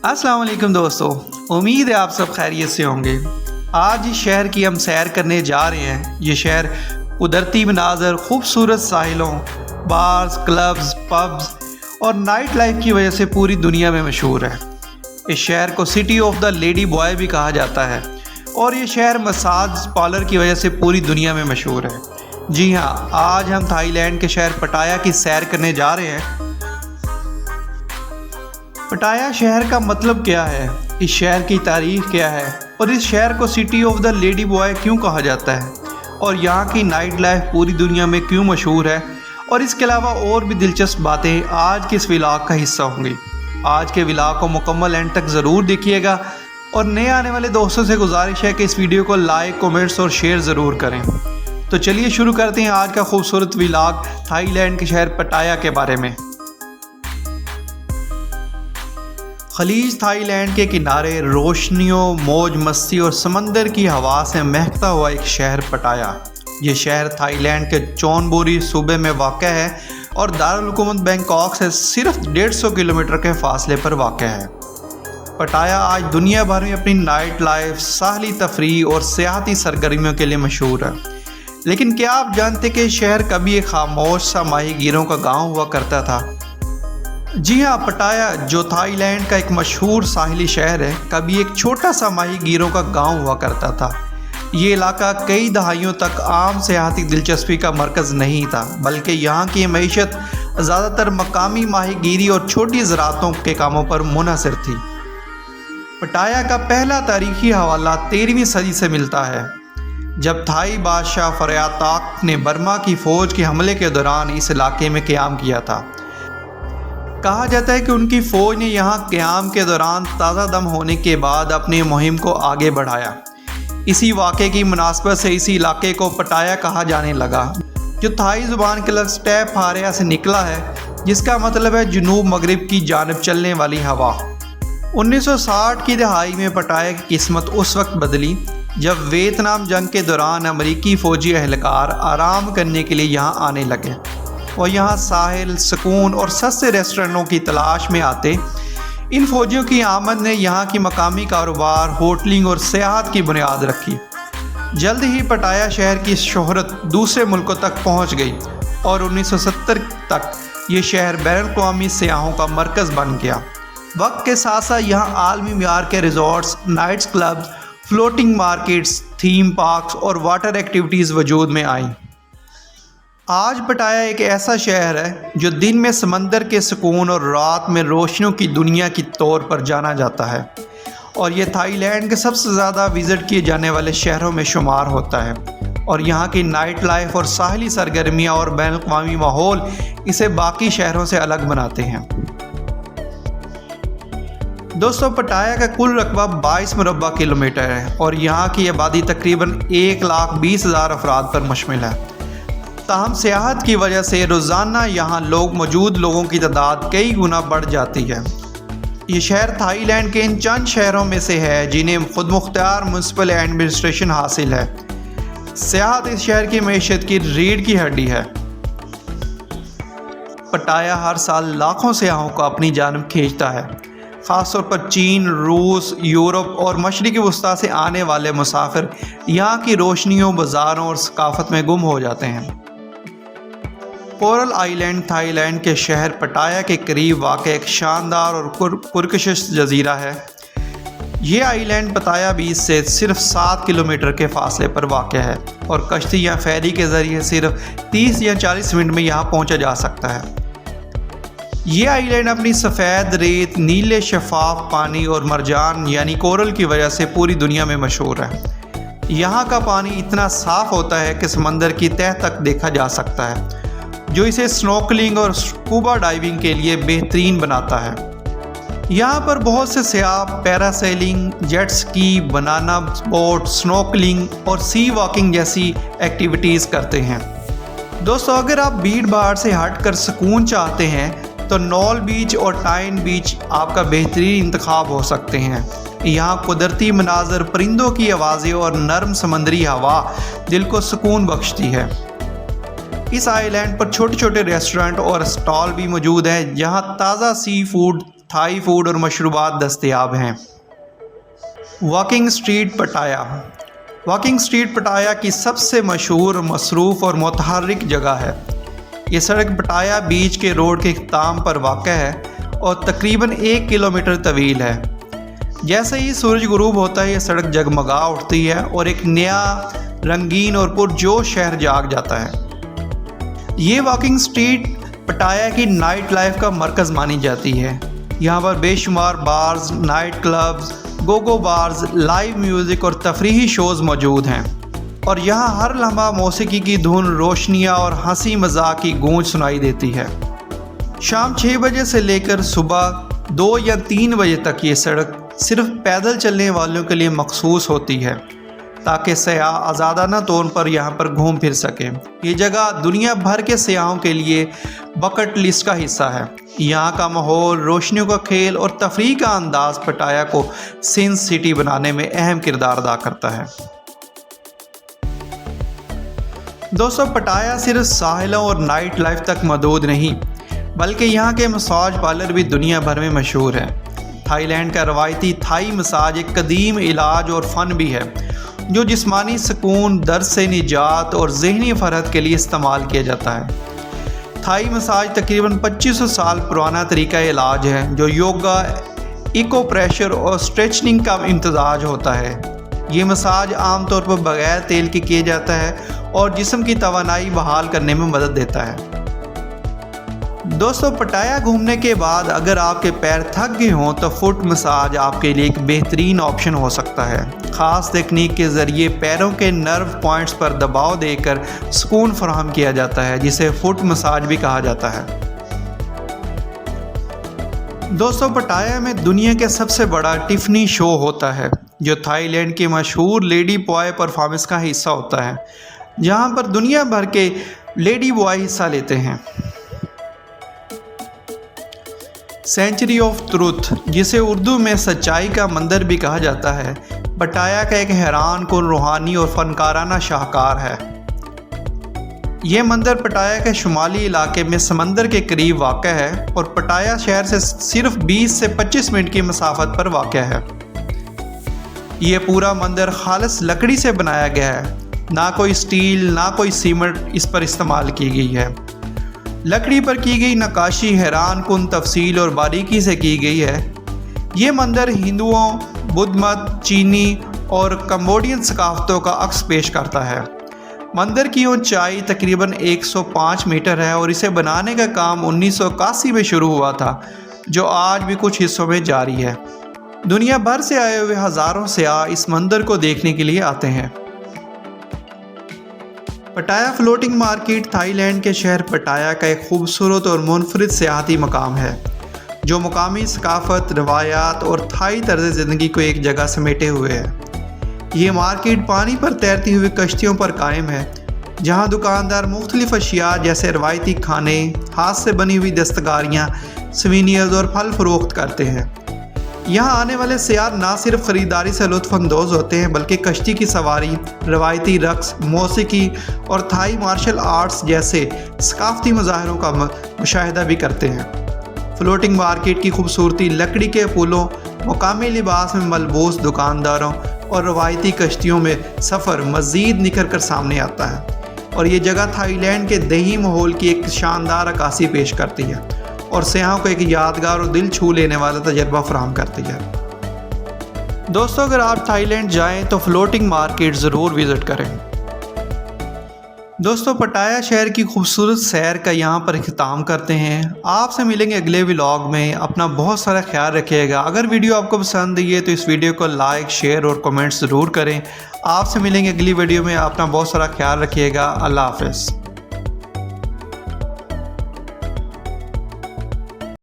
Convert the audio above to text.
अस्सलाम वालेकुम दोस्तों, उम्मीद है आप सब खैरियत से होंगे। आज इस शहर की हम सैर करने जा रहे हैं। ये शहर कुदरती मनाज़र, खूबसूरत साहिलों, बार्स, क्लब्स, पब्स और नाइट लाइफ की वजह से पूरी दुनिया में मशहूर है। इस शहर को city of the lady boy भी कहा जाता है और ये शहर मसाज पार्लर की वजह से पूरी दुनिया में मशहूर है। जी हाँ, आज हम थाईलैंड के शहर पटाया की सैर करने जा रहे हैं। पटाया शहर का मतलब क्या है, इस शहर की तारीख क्या है और इस शहर को city of the lady boy क्यों कहा जाता है और यहाँ की नाइट लाइफ पूरी दुनिया में क्यों मशहूर है, और इसके अलावा और भी दिलचस्प बातें आज के इस व्लॉग का हिस्सा होंगी। आज के व्लॉग को मुकम्मल एंड तक ज़रूर देखिएगा और नए आने वाले दोस्तों से गुजारिश है कि इस वीडियो को लाइक, कमेंट्स और शेयर ज़रूर करें। तो चलिए शुरू करते हैं आज का खूबसूरत व्लॉग थाईलैंड के शहर पटाया के बारे में। खलीज थाईलैंड के किनारे रोशनियों, मौज मस्ती और समंदर की हवा से महकता हुआ एक शहर पटाया। ये शहर थाईलैंड के चोनबुरी सूबे में वाक़ है और दारुल हुकूमत बैंकॉक से सिर्फ 150 किलोमीटर के फासले पर वाक़ है। पटाया आज दुनिया भर में अपनी नाइट लाइफ, साहली तफरीह और सियाहती सरगर्मियों के लिए मशहूर है। लेकिन क्या आप जानते कि शहर कभी एक खामोश सा माहीगीरों का गाँव हुआ करता था? जी हाँ, पटाया जो थाईलैंड का एक मशहूर साहिली शहर है, कभी एक छोटा सा माहीगीरों का गांव हुआ करता था। ये इलाका कई दहाइयों तक आम सियाहती दिलचस्पी का मरकज़ नहीं था, बल्कि यहाँ की मईशत ज़्यादातर मकामी माहीगीरी और छोटी ज़राअतों के कामों पर मुनहसर थी। पटाया का पहला तारीखी हवाला 13वीं सदी से मिलता है, जब थाई बादशाह फरयाताक ने बर्मा की फ़ौज के हमले के दौरान इस इलाके में क़याम किया था। कहा जाता है कि उनकी फ़ौज ने यहाँ क़याम के दौरान ताज़ा दम होने के बाद अपनी मुहिम को आगे बढ़ाया। इसी वाक़े की मुनासबत से इसी इलाके को पटाया कहा जाने लगा, जो थाई ज़ुबान के लफ्ज़ टैप फारिया से निकला है, जिसका मतलब है जनूब मगरिब की जानिब चलने वाली हवा। 1960 की दहाई में पटाया की किस्मत उस वक्त बदली जब वियतनाम जंग के दौरान अमरीकी फ़ौजी एहलकार आराम करने के लिए यहाँ आने लगे और यहाँ साहिल, सुकून और सस्ते रेस्टोरेंटों की तलाश में आते। इन फ़ौजियों की आमद ने यहाँ की मकामी कारोबार, होटलिंग और सियाहत की बुनियाद रखी। जल्द ही पटाया शहर की शोहरत दूसरे मुल्कों तक पहुँच गई और 1970 तक ये शहर बैनुल-अक़वामी सियाहों का मरकज़ बन गया। वक्त के साथ साथ यहाँ आलमी मियार के resorts, nights clubs, floating markets, theme parks और वाटर एक्टिविटीज़ वजूद में आईं। आज पटाया एक ऐसा शहर है जो दिन में समंदर के सुकून और रात में रोशनियों की दुनिया के तौर पर जाना जाता है और ये थाईलैंड के सबसे ज़्यादा विज़िट किए जाने वाले शहरों में शुमार होता है। और यहाँ की नाइट लाइफ और साहली सरगर्मियाँ और बैनुल-अक़वामी माहौल इसे बाकी शहरों से अलग बनाते हैं। दोस्तों, पटाया का कुल रकबा 22 मुरब्बा किलोमीटर है और यहाँ की आबादी तकरीबन 1,20,000 अफराद पर मुश्तमिल है। ताहम सियाहत की वजह से रोज़ाना यहाँ मौजूद लोगों की तादाद कई गुना बढ़ जाती है। ये शहर थाईलैंड के इन चंद शहरों में से है जिन्हें खुद मुख्तार म्युनिसिपल एडमिनिस्ट्रेशन हासिल है। सियाहत इस शहर की मईशत की रीढ़ की हड्डी है। पटाया हर साल लाखों सियाहों को अपनी जानब खींचता है। ख़ासतौर पर चीन, रूस, यूरोप और मशरिक़ी वस्ता से आने वाले मुसाफिर यहाँ की रोशनियों, बाज़ारों और सकाफ़त में गुम हो जाते हैं। कोरल आइलैंड थाईलैंड के शहर पटाया के करीब वाक़ एक शानदार और पुरकशिश जज़ीरा है। ये आइलैंड पटाया बीच से सिर्फ 7 किलोमीटर के फासले पर वाक़ है और कश्ती या फेरी के ज़रिए सिर्फ 30 या 40 मिनट में यहाँ पहुँचा जा सकता है। ये आइलैंड अपनी सफ़ेद रेत, नीले शफाफ पानी और मरजान यानी कोरल की वजह से पूरी दुनिया में मशहूर है। यहाँ का पानी इतना साफ़ होता है कि समंदर की तह तक देखा जा सकता है, जो इसे स्नॉर्कलिंग और स्कूबा डाइविंग के लिए बेहतरीन बनाता है। यहाँ पर बहुत से सयाह parasailing, jet ski, banana boat, snorkelling और सी वॉकिंग जैसी एक्टिविटीज़ करते हैं। दोस्तों, अगर आप भीड़ भाड़ से हटकर सुकून चाहते हैं तो नॉल बीच और टाइन बीच आपका बेहतरीन इंतखाब हो सकते हैं। यहाँ कुदरती मनाज़र, परिंदों की आवाज़ें और नरम समंदरी हवा दिल को सुकून बख्शती है। इस आइलैंड पर छोटे छोटे रेस्टोरेंट और स्टॉल भी मौजूद हैं जहां ताज़ा सी फूड, थाई फूड और मशरूबात दस्तयाब हैं। वॉकिंग स्ट्रीट पटाया। वॉकिंग स्ट्रीट पटाया की सबसे मशहूर, मसरूफ़ और मुतहर्रिक जगह है। ये सड़क पटाया बीच के रोड के इख्तिताम पर वाक़ा है और तकरीबन 1 किलोमीटर तवील है। जैसे ही सूरज गुरूब होता है ये सड़क जगमगा उठती है और एक नया, रंगीन और पुरजोश शहर जाग जाता है। ये वॉकिंग स्ट्रीट पटाया की नाइट लाइफ का मरकज़ मानी जाती है। यहाँ पर बेशुमार bars, night clubs, Gogo bars, live music और तफरीही शोज़ मौजूद हैं और यहाँ हर लम्हा मौसीकी की धुन, रोशनियाँ और हंसी मजाक की गूंज सुनाई देती है। शाम 6 बजे से लेकर सुबह 2 या 3 बजे तक ये सड़क सिर्फ पैदल चलने वालों के लिए मखसूस होती है ताकि सयाह आज़ादाना तौर पर यहाँ पर घूम फिर सकें। ये जगह दुनिया भर के सयाहों के लिए बकेट लिस्ट का हिस्सा है। यहाँ का माहौल, रोशनियों का खेल और तफरीह का अंदाज पटाया को सिंथ सिटी बनाने में अहम किरदार अदा करता है। दोस्तों, पटाया सिर्फ साहिलों और नाइट लाइफ तक महदूद नहीं बल्कि यहाँ के मसाज पार्लर भी दुनिया भर में मशहूर हैं। थाईलैंड का रवायती थाई मसाज एक कदीम इलाज और फ़न भी है जो जिस्मानी सुकून, दर्द से निजात और ज़हनी फरहत के लिए इस्तेमाल किया जाता है। थाई मसाज तकरीबन 2500 साल पुराना तरीका इलाज है जो योगा, इको प्रेशर और स्ट्रेचनिंग का इम्तजाज होता है। ये मसाज आमतौर पर बग़ैर तेल के किया जाता है और जिस्म की तवानाई बहाल करने में मदद देता है। दोस्तों, पटाया घूमने के बाद अगर आपके पैर थक गए हों तो फुट मसाज आपके लिए एक बेहतरीन ऑप्शन हो सकता है। ख़ास तकनीक के ज़रिए पैरों के नर्व पॉइंट्स पर दबाव देकर सुकून फराहम किया जाता है जिसे फुट मसाज भी कहा जाता है। दोस्तों, पटाया में दुनिया के सबसे बड़ा टिफ़नी शो होता है जो थाईलैंड के मशहूर लेडी बॉय परफॉर्मेंस का हिस्सा होता है जहाँ पर दुनिया भर के लेडी बॉय हिस्सा लेते हैं। सेंचुरी ऑफ ट्रूथ, जिसे उर्दू में सच्चाई का मंदिर भी कहा जाता है, पटाया का एक हैरान कुन रूहानी और फनकाराना शाहकार है। ये मंदिर पटाया के शुमाली इलाके में समंदर के करीब वाक़ा है और पटाया शहर से सिर्फ 20 से 25 मिनट की मसाफत पर वाक़ा है। ये पूरा मंदिर खालिस लकड़ी से बनाया गया है, ना कोई स्टील ना कोई सीमेंट इस पर इस्तेमाल की गई है। लकड़ी पर की गई नक्काशी हैरान कुन तफसील और बारीकी से की गई है। ये मंदिर हिंदुओं, बुद्ध मत, चीनी और कंबोडियन सकाफ़तों का अक्स पेश करता है। मंदिर की ऊंचाई तकरीबन 105 मीटर है और इसे बनाने का काम 1981 में शुरू हुआ था जो आज भी कुछ हिस्सों में जारी है। दुनिया भर से आए हुए हज़ारों सयाह इस मंदिर को देखने के लिए आते हैं। पटाया फ्लोटिंग मार्केट थाईलैंड के शहर पटाया का एक खूबसूरत और मुनफरिद सियाहती मकाम है जो मुकामी सकाफ़त, रवायात और थाई तर्ज़ ज़िंदगी को एक जगह समेटे हुए है। ये मार्केट पानी पर तैरती हुई कश्तियों पर कायम है जहाँ दुकानदार मुख्तलिफ़ अशिया जैसे रवायती खाने, हाथ से बनी हुई दस्तकारियाँ, सवीनियर्स और फल फ़रोख्त करते हैं। यहाँ आने वाले सयाह ना सिर्फ ख़रीदारी से लुत्फ़ अंदोज़ होते हैं बल्कि कश्ती की सवारी, रवायती रक़्स, मौसीकी और थाई मार्शल आर्ट्स जैसे सकाफ़ती मज़ाहिरों का मुशाहिदा भी करते हैं। फ्लोटिंग मार्केट की खूबसूरती लकड़ी के पुलों, मुकामी लिबास में मलबूस दुकानदारों और रवायती कश्तियों में सफ़र मज़ीद निखर कर सामने आता है और ये जगह थाईलैंड के देही माहौल की एक शानदार अक्कासी पेश करती है और सयाहों को एक यादगार और दिल छू लेने वाला तजर्बा फराहम करती है। दोस्तों, अगर आप थाईलैंड जाएं तो फ्लोटिंग मार्केट ज़रूर विज़िट करें। दोस्तों, पटाया शहर की खूबसूरत सैर का यहाँ पर इख्तिताम करते हैं। आपसे मिलेंगे अगले व्लॉग में। अपना बहुत सारा ख्याल रखिएगा। अगर वीडियो आपको पसंद आई है तो इस वीडियो को लाइक, शेयर और कमेंट्स ज़रूर करें। आपसे मिलेंगे अगली वीडियो में। अपना बहुत सारा ख्याल रखिएगा। अल्लाह हाफ़िज़।